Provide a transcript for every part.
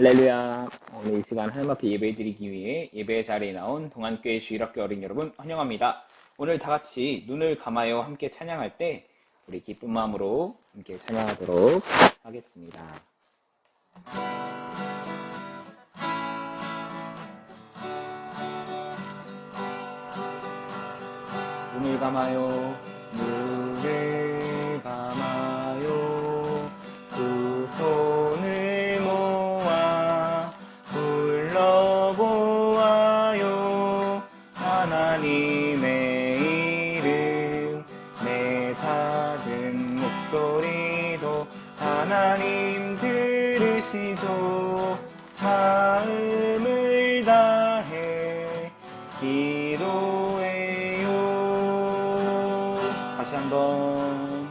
할렐루야. 오늘 이 시간 하나님 앞에 예배 드리기 위해 예배 자리에 나온 동안교회 주일학교 어린 여러분 환영합니다. 오늘 다 같이 눈을 감아요 함께 찬양할 때 우리 기쁜 마음으로 함께 찬양하도록 하겠습니다. 눈을 감아요. 눈을 감아요. 두 손을 모아 불러보아요. 하나님의 이름 내 작은 목소리도 하나님 들으시죠. 마음을 다해 기도해요. 다시 한번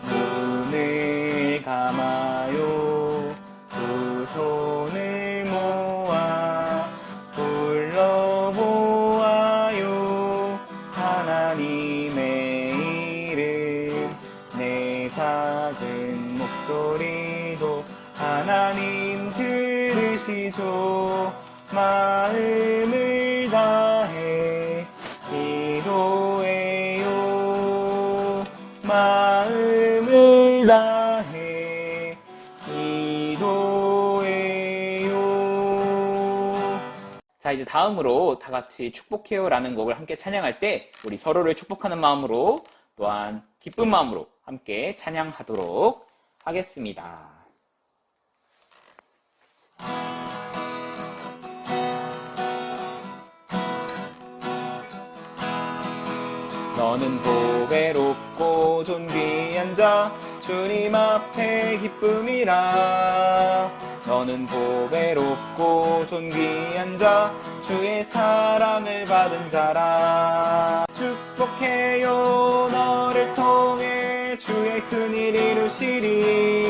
눈을 감아요. 두 손을 모아 불러보아요. 하나님의 이름 내 작은 목소리도 하나님 들으시죠. 마음을 다해 기도해요. 마음을 다해 기도해요. 자, 이제 다음으로 다 같이 축복해요라는 곡을 함께 찬양할 때 우리 서로를 축복하는 마음으로 또한 기쁜 마음으로 함께 찬양하도록 하겠습니다. 너는 보배롭고 존귀한 자 주님 앞에 기쁨이라. 너는 보배롭고 존귀한 자 주의 사랑을 받은 자라. 축복해요 너를 통해 주의 큰일 이루시리.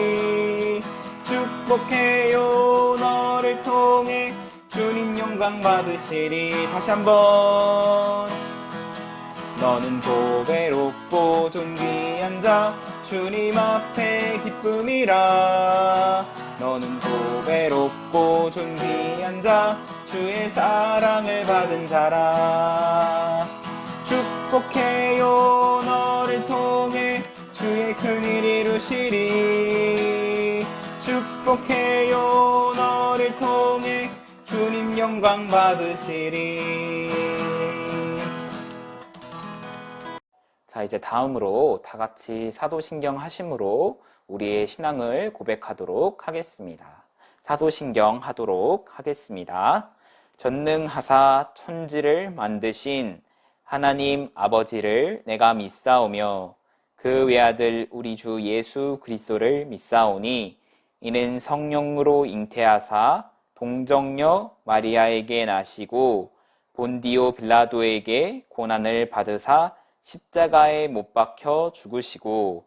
축복해요 너를 통해 주님 영광 받으시리. 다시 한번 너는 보배롭고 존귀한 자 주님 앞에 기쁨이라. 너는 보배롭고 존귀한 자 주의 사랑을 받은 자라. 축복해요 너를 통해 주의 큰일 이루시리. 축복해요 너를 통해 주님 영광 받으시리. 자, 이제 다음으로 다 같이 사도신경 하심으로 우리의 신앙을 고백하도록 하겠습니다. 사도신경 하도록 하겠습니다. 전능하사 천지를 만드신 하나님 아버지를 내가 믿사오며 그 외아들 우리 주 예수 그리스도를 믿사오니 이는 성령으로 잉태하사 동정녀 마리아에게 나시고 본디오 빌라도에게 고난을 받으사 십자가에 못 박혀 죽으시고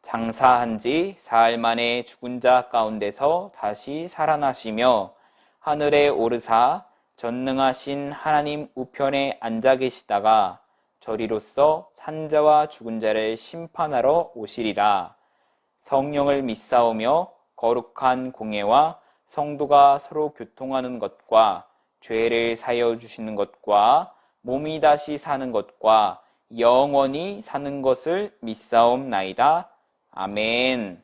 장사한 지 사흘 만에 죽은 자 가운데서 다시 살아나시며 하늘에 오르사 전능하신 하나님 우편에 앉아 계시다가 저리로서 산자와 죽은 자를 심판하러 오시리라. 성령을 믿사오며 거룩한 공예와 성도가 서로 교통하는 것과 죄를 사여 주시는 것과 몸이 다시 사는 것과 영원히 사는 것을 믿사옵나이다. 아멘.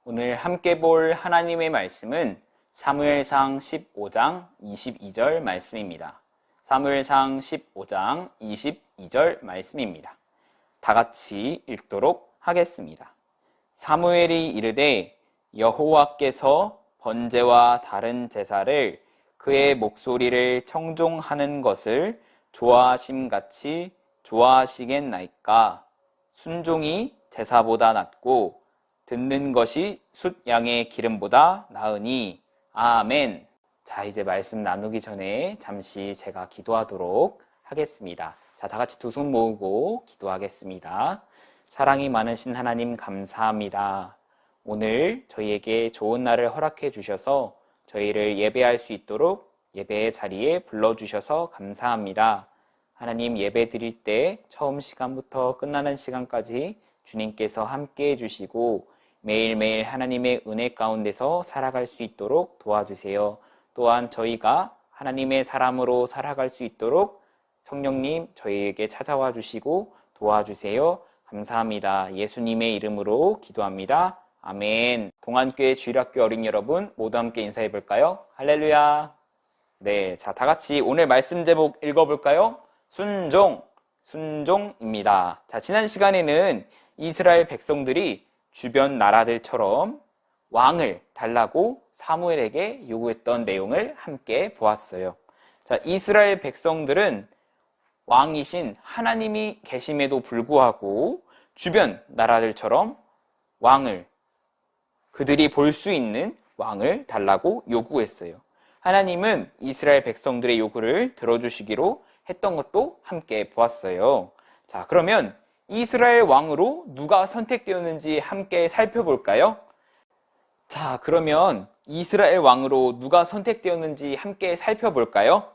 오늘 함께 볼 하나님의 말씀은 사무엘상 15장 22절 말씀입니다. 사무엘상 15장 22절 말씀입니다. 다 같이 읽도록 하겠습니다. 사무엘이 이르되 여호와께서 번제와 다른 제사를 그의 목소리를 청종하는 것을 좋아하심같이 좋아하시겠나이까. 순종이 제사보다 낫고 듣는 것이 숫 양의 기름보다 나으니. 아멘. 자, 이제 말씀 나누기 전에 잠시 제가 기도하도록 하겠습니다. 자, 다 같이 두 손 모으고 기도하겠습니다. 사랑이 많으신 하나님 감사합니다. 오늘 저희에게 좋은 날을 허락해 주셔서 저희를 예배할 수 있도록 예배의 자리에 불러주셔서 감사합니다. 하나님, 예배 드릴 때 처음 시간부터 끝나는 시간까지 주님께서 함께 해주시고 매일매일 하나님의 은혜 가운데서 살아갈 수 있도록 도와주세요. 또한 저희가 하나님의 사람으로 살아갈 수 있도록 성령님 저희에게 찾아와 주시고 도와주세요. 감사합니다. 예수님의 이름으로 기도합니다. 아멘. 동안교회 주일학교 어린이 여러분 모두 함께 인사해 볼까요? 할렐루야. 네, 자, 다 같이 오늘 말씀 제목 읽어볼까요? 순종입니다. 자, 지난 시간에는 이스라엘 백성들이 주변 나라들처럼 왕을 달라고 사무엘에게 요구했던 내용을 함께 보았어요. 자, 이스라엘 백성들은 왕이신 하나님이 계심에도 불구하고 주변 나라들처럼 왕을, 그들이 볼 수 있는 왕을 달라고 요구했어요. 하나님은 이스라엘 백성들의 요구를 들어주시기로 했던 것도 함께 보았어요. 자, 그러면 이스라엘 왕으로 누가 선택되었는지 함께 살펴볼까요? 자, 그러면 이스라엘 왕으로 누가 선택되었는지 함께 살펴볼까요?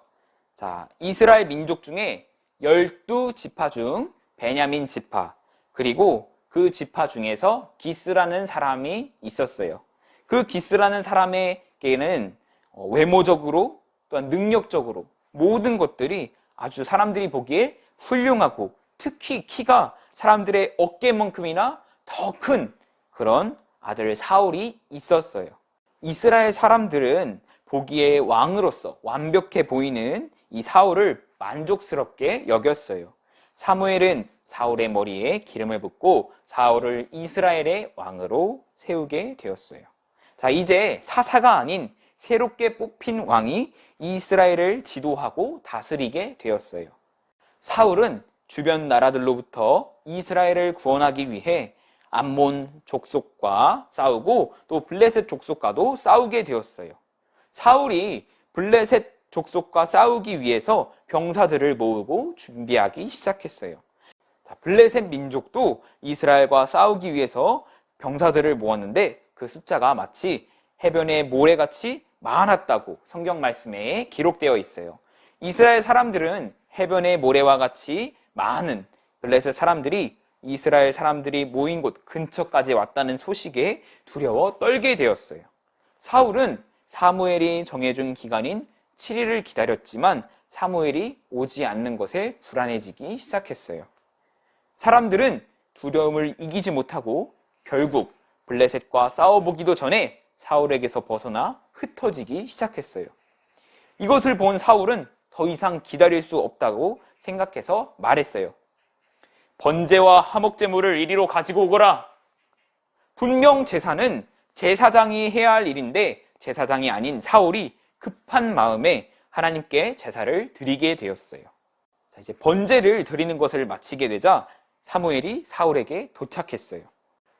자, 이스라엘 민족 중에 12지파 중 베냐민 지파, 그리고 그 지파 중에서 기스라는 사람이 있었어요. 그 기스라는 사람에게는 외모적으로 또한 능력적으로 모든 것들이 아주 사람들이 보기에 훌륭하고 특히 키가 사람들의 어깨만큼이나 더 큰 그런 아들 사울이 있었어요. 이스라엘 사람들은 보기에 왕으로서 완벽해 보이는 이 사울을 만족스럽게 여겼어요. 사무엘은 사울의 머리에 기름을 붓고 사울을 이스라엘의 왕으로 세우게 되었어요. 자, 이제 사사가 아닌 새롭게 뽑힌 왕이 이스라엘을 지도하고 다스리게 되었어요. 사울은 주변 나라들로부터 이스라엘을 구원하기 위해 암몬 족속과 싸우고 또 블레셋 족속과도 싸우게 되었어요. 사울이 블레셋 족속과 싸우기 위해서 병사들을 모으고 준비하기 시작했어요. 블레셋 민족도 이스라엘과 싸우기 위해서 병사들을 모았는데 그 숫자가 마치 해변의 모래같이 많았다고 성경 말씀에 기록되어 있어요. 이스라엘 사람들은 해변의 모래와 같이 많은 블레셋 사람들이 이스라엘 사람들이 모인 곳 근처까지 왔다는 소식에 두려워 떨게 되었어요. 사울은 사무엘이 정해준 기간인 7일을 기다렸지만 사무엘이 오지 않는 것에 불안해지기 시작했어요. 사람들은 두려움을 이기지 못하고 결국 블레셋과 싸워보기도 전에 사울에게서 벗어나 흩어지기 시작했어요. 이것을 본 사울은 더 이상 기다릴 수 없다고 생각해서 말했어요. 번제와 화목제물을 이리로 가지고 오거라. 분명 제사는 제사장이 해야 할 일인데 제사장이 아닌 사울이 급한 마음에 하나님께 제사를 드리게 되었어요. 자, 이제 번제를 드리는 것을 마치게 되자 사무엘이 사울에게 도착했어요.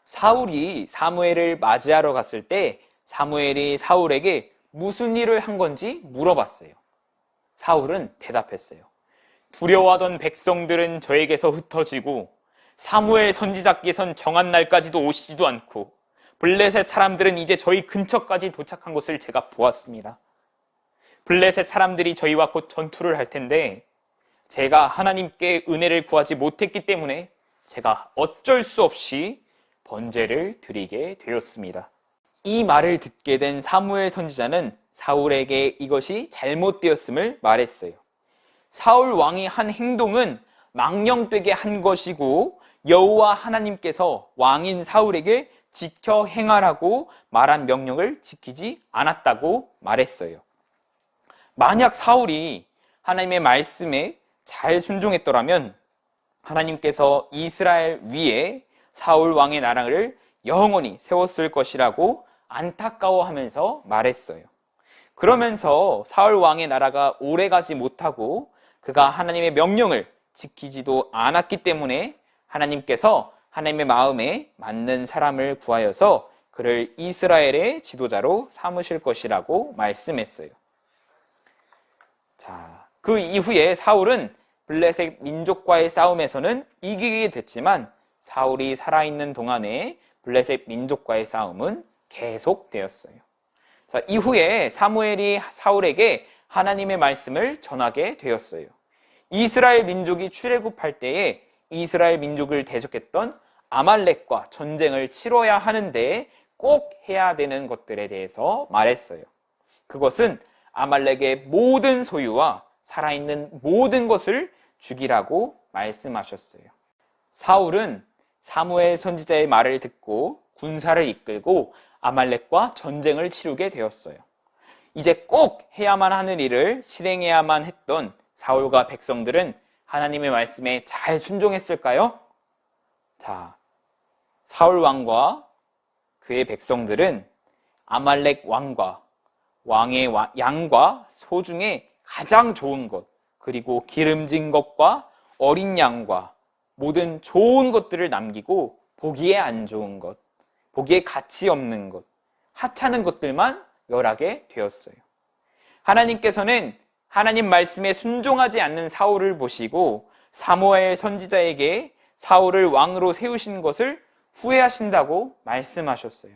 사울이 사무엘을 맞이하러 갔을 때 사무엘이 사울에게 무슨 일을 한 건지 물어봤어요. 사울은 대답했어요. 두려워하던 백성들은 저에게서 흩어지고 사무엘 선지자께선 정한 날까지도 오시지도 않고 블레셋 사람들은 이제 저희 근처까지 도착한 것을 제가 보았습니다. 블레셋 사람들이 저희와 곧 전투를 할 텐데 제가 하나님께 은혜를 구하지 못했기 때문에 제가 어쩔 수 없이 번제를 드리게 되었습니다. 이 말을 듣게 된 사무엘 선지자는 사울에게 이것이 잘못되었음을 말했어요. 사울 왕이 한 행동은 망령되게 한 것이고 여호와 하나님께서 왕인 사울에게 지켜 행하라고 말한 명령을 지키지 않았다고 말했어요. 만약 사울이 하나님의 말씀에 잘 순종했더라면 하나님께서 이스라엘 위에 사울 왕의 나라를 영원히 세웠을 것이라고 안타까워하면서 말했어요. 그러면서 사울 왕의 나라가 오래가지 못하고 그가 하나님의 명령을 지키지도 않았기 때문에 하나님께서 하나님의 마음에 맞는 사람을 구하여서 그를 이스라엘의 지도자로 삼으실 것이라고 말씀했어요. 자, 그 이후에 사울은 블레셋 민족과의 싸움에서는 이기게 됐지만 사울이 살아있는 동안에 블레셋 민족과의 싸움은 계속되었어요. 자, 이후에 사무엘이 사울에게 하나님의 말씀을 전하게 되었어요. 이스라엘 민족이 출애굽할 때에 이스라엘 민족을 대적했던 아말렉과 전쟁을 치러야 하는데 꼭 해야 되는 것들에 대해서 말했어요. 그것은 아말렉의 모든 소유와 살아있는 모든 것을 죽이라고 말씀하셨어요. 사울은 사무엘 선지자의 말을 듣고 군사를 이끌고 아말렉과 전쟁을 치르게 되었어요. 이제 꼭 해야만 하는 일을 실행해야만 했던 사울과 백성들은 하나님의 말씀에 잘 순종했을까요? 자, 사울 왕과 그의 백성들은 아말렉 왕과 왕의 양과 소 중에 가장 좋은 것, 그리고 기름진 것과 어린 양과 모든 좋은 것들을 남기고 보기에 안 좋은 것, 보기에 가치 없는 것, 하찮은 것들만 멸하게 되었어요. 하나님께서는 하나님 말씀에 순종하지 않는 사울을 보시고 사무엘 선지자에게 사울을 왕으로 세우신 것을 후회하신다고 말씀하셨어요.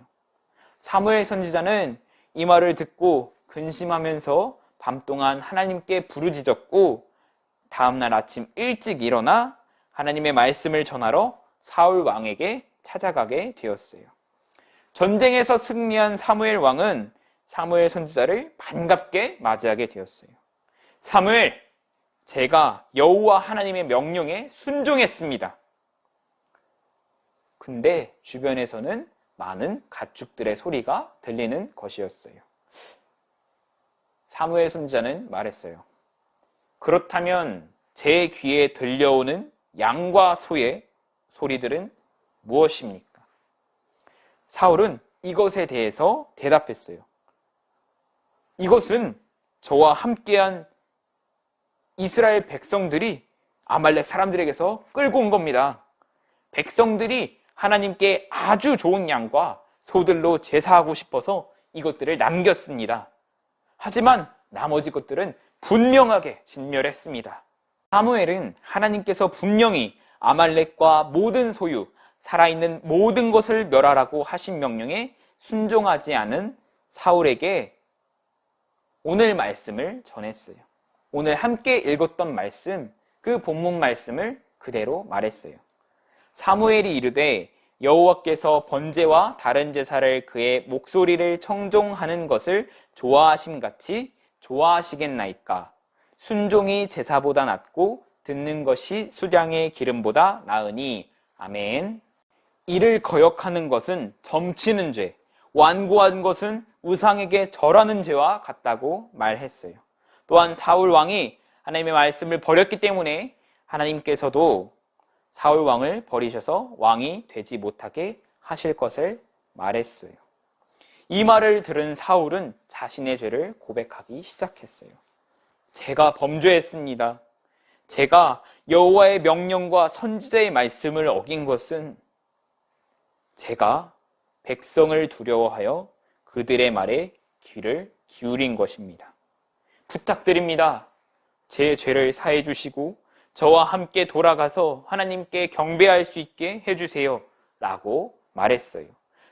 사무엘 선지자는 이 말을 듣고 근심하면서 밤 동안 하나님께 부르짖었고 다음날 아침 일찍 일어나 하나님의 말씀을 전하러 사울 왕에게 찾아가게 되었어요. 전쟁에서 승리한 사무엘 왕은 사무엘 선지자를 반갑게 맞이하게 되었어요. 사무엘, 제가 여호와 하나님의 명령에 순종했습니다. 근데 주변에서는 많은 가축들의 소리가 들리는 것이었어요. 사무엘 선지자는 말했어요. 그렇다면 제 귀에 들려오는 양과 소의 소리들은 무엇입니까? 사울은 이것에 대해서 대답했어요. 이것은 저와 함께한 이스라엘 백성들이 아말렉 사람들에게서 끌고 온 겁니다. 백성들이 하나님께 아주 좋은 양과 소들로 제사하고 싶어서 이것들을 남겼습니다. 하지만 나머지 것들은 분명하게 진멸했습니다. 사무엘은 하나님께서 분명히 아말렉과 모든 소유, 살아있는 모든 것을 멸하라고 하신 명령에 순종하지 않은 사울에게 오늘 말씀을 전했어요. 오늘 함께 읽었던 말씀, 그 본문 말씀을 그대로 말했어요. 사무엘이 이르되 여호와께서 번제와 다른 제사를 그의 목소리를 청종하는 것을 좋아하심같이 좋아하시겠나이까? 순종이 제사보다 낫고 듣는 것이 수장의 기름보다 나으니. 아멘. 이를 거역하는 것은 점치는 죄, 완고한 것은 우상에게 절하는 죄와 같다고 말했어요. 또한 사울 왕이 하나님의 말씀을 버렸기 때문에 하나님께서도 사울 왕을 버리셔서 왕이 되지 못하게 하실 것을 말했어요. 이 말을 들은 사울은 자신의 죄를 고백하기 시작했어요. 제가 범죄했습니다. 제가 여호와의 명령과 선지자의 말씀을 어긴 것은 제가 백성을 두려워하여 그들의 말에 귀를 기울인 것입니다. 부탁드립니다. 제 죄를 사해 주시고 저와 함께 돌아가서 하나님께 경배할 수 있게 해주세요 라고 말했어요.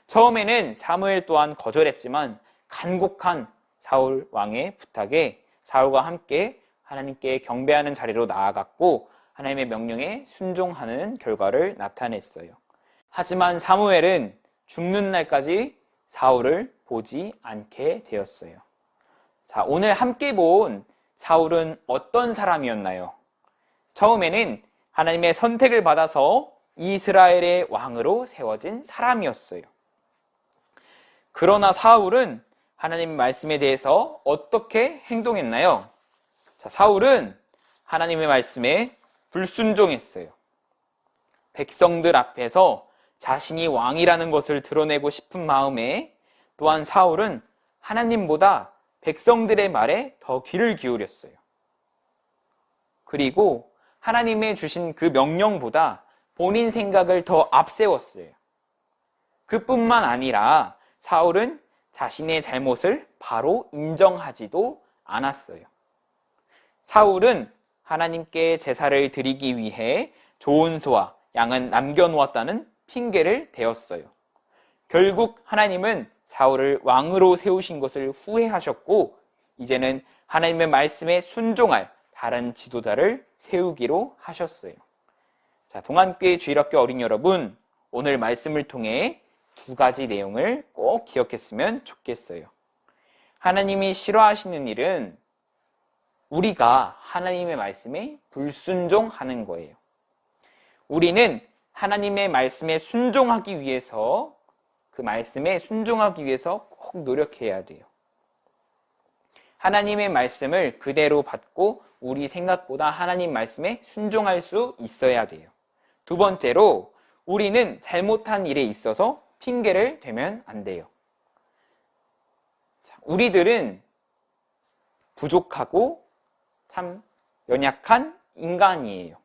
처음에는 사무엘 또한 거절했지만 간곡한 사울 왕의 부탁에 사울과 함께 하나님께 경배하는 자리로 나아갔고 하나님의 명령에 순종하는 결과를 나타냈어요. 하지만 사무엘은 죽는 날까지 사울을 보지 않게 되었어요. 자, 오늘 함께 본 사울은 어떤 사람이었나요? 처음에는 하나님의 선택을 받아서 이스라엘의 왕으로 세워진 사람이었어요. 그러나 사울은 하나님 말씀에 대해서 어떻게 행동했나요? 자, 사울은 하나님의 말씀에 불순종했어요. 백성들 앞에서 자신이 왕이라는 것을 드러내고 싶은 마음에 또한 사울은 하나님보다 백성들의 말에 더 귀를 기울였어요. 그리고 하나님의 주신 그 명령보다 본인 생각을 더 앞세웠어요. 그뿐만 아니라 사울은 자신의 잘못을 바로 인정하지도 않았어요. 사울은 하나님께 제사를 드리기 위해 좋은 소와 양은 남겨놓았다는 핑계를 대었어요. 결국 하나님은 사울을 왕으로 세우신 것을 후회하셨고 이제는 하나님의 말씀에 순종할 다른 지도자를 세우기로 하셨어요. 자, 동안교회 주일학교 어린이 여러분, 오늘 말씀을 통해 두 가지 내용을 꼭 기억했으면 좋겠어요. 하나님이 싫어하시는 일은 우리가 하나님의 말씀에 불순종하는 거예요. 우리는 하나님의 말씀에 순종하기 위해서 그 말씀에 순종하기 위해서 꼭 노력해야 돼요. 하나님의 말씀을 그대로 받고 우리 생각보다 하나님 말씀에 순종할 수 있어야 돼요. 두 번째로 우리는 잘못한 일에 있어서 핑계를 대면 안 돼요. 우리들은 부족하고 참 연약한 인간이에요.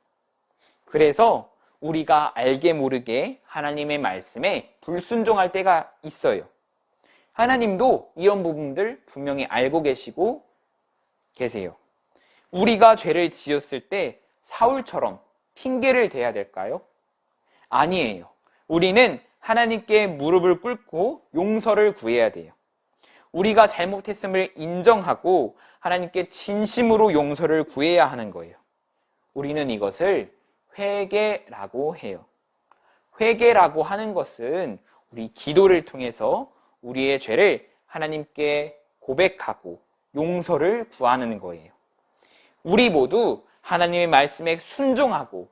그래서 우리가 알게 모르게 하나님의 말씀에 불순종할 때가 있어요. 하나님도 이런 부분들 분명히 알고 계시고 계세요. 우리가 죄를 지었을 때 사울처럼 핑계를 대야 될까요? 아니에요. 우리는 하나님께 무릎을 꿇고 용서를 구해야 돼요. 우리가 잘못했음을 인정하고 하나님께 진심으로 용서를 구해야 하는 거예요. 우리는 이것을 회개라고 해요. 회개라고 하는 것은 우리 기도를 통해서 우리의 죄를 하나님께 고백하고 용서를 구하는 거예요. 우리 모두 하나님의 말씀에 순종하고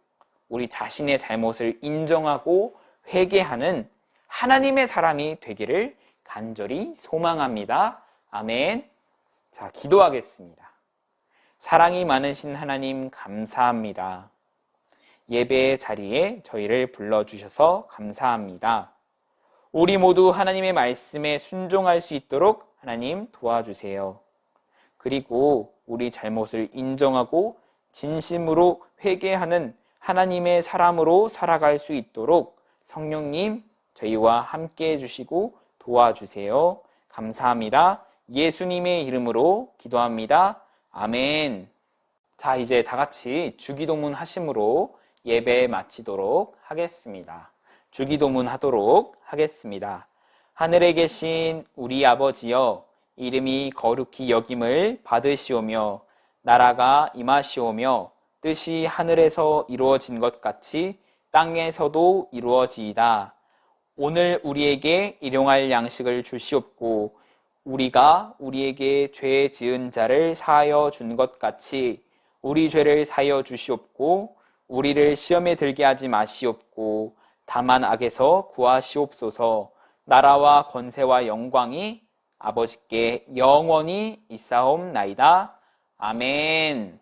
우리 자신의 잘못을 인정하고 회개하는 하나님의 사람이 되기를 간절히 소망합니다. 아멘. 자, 기도하겠습니다. 사랑이 많으신 하나님 감사합니다. 예배의 자리에 저희를 불러주셔서 감사합니다. 우리 모두 하나님의 말씀에 순종할 수 있도록 하나님 도와주세요. 그리고 우리 잘못을 인정하고 진심으로 회개하는 하나님의 사람으로 살아갈 수 있도록 성령님 저희와 함께 해주시고 도와주세요. 감사합니다. 예수님의 이름으로 기도합니다. 아멘. 자, 이제 다 같이 주기도문 하심으로 예배 마치도록 하겠습니다. 주기도문 하도록 하겠습니다. 하늘에 계신 우리 아버지여, 이름이 거룩히 여김을 받으시오며 나라가 임하시오며 뜻이 하늘에서 이루어진 것 같이 땅에서도 이루어지이다. 오늘 우리에게 일용할 양식을 주시옵고 우리가 우리에게 죄 지은 자를 사하여 준 것 같이 우리 죄를 사하여 주시옵고 우리를 시험에 들게 하지 마시옵고 다만 악에서 구하시옵소서. 나라와 권세와 영광이 아버지께 영원히 있사옵나이다. 아멘.